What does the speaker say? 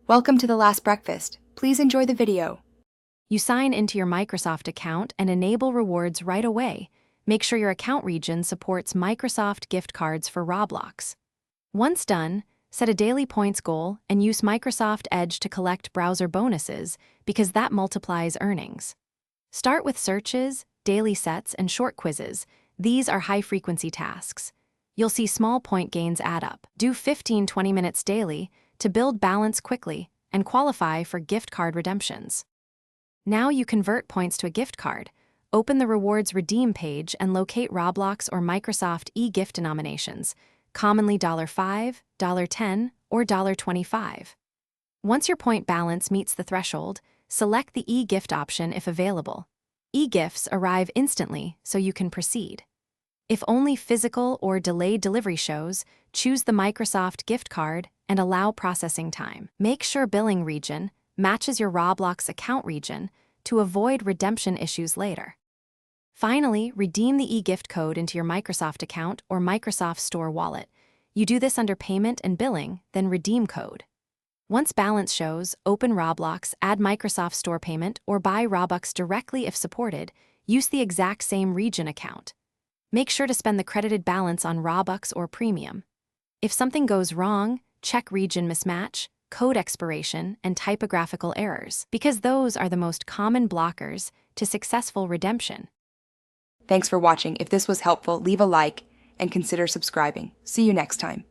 Welcome to the last breakfast. Please enjoy the video. You sign into your Microsoft account and enable rewards right away. Make sure your account region supports Microsoft gift cards for Roblox. Once done, set a daily points goal and use Microsoft Edge to collect browser bonuses because that multiplies earnings. Start with searches, daily sets, and short quizzes. These are high-frequency tasks. You'll see small point gains add up. Do 15-20 minutes daily to build balance quickly and qualify for gift card redemptions. Now you convert points to a gift card. Open the Rewards Redeem page and locate Roblox or Microsoft e-gift denominations, commonly $5, $10, or $25. Once your point balance meets the threshold, select the e-gift option if available. E-gifts arrive instantly, so you can proceed. If only physical or delayed delivery shows, choose the Microsoft gift card and allow processing time. Make sure billing region matches your Roblox account region to avoid redemption issues later. Finally, redeem the e-gift code into your Microsoft account or Microsoft Store wallet. You do this under Payment and Billing, then Redeem Code. Once balance shows, open Roblox, add Microsoft Store payment, or buy Robux directly if supported. Use the exact same region account. Make sure to spend the credited balance on Robux or Premium. If something goes wrong, check region mismatch, code expiration, and typographical errors, because those are the most common blockers to successful redemption. Thanks for watching. If this was helpful, leave a like and consider subscribing. See you next time.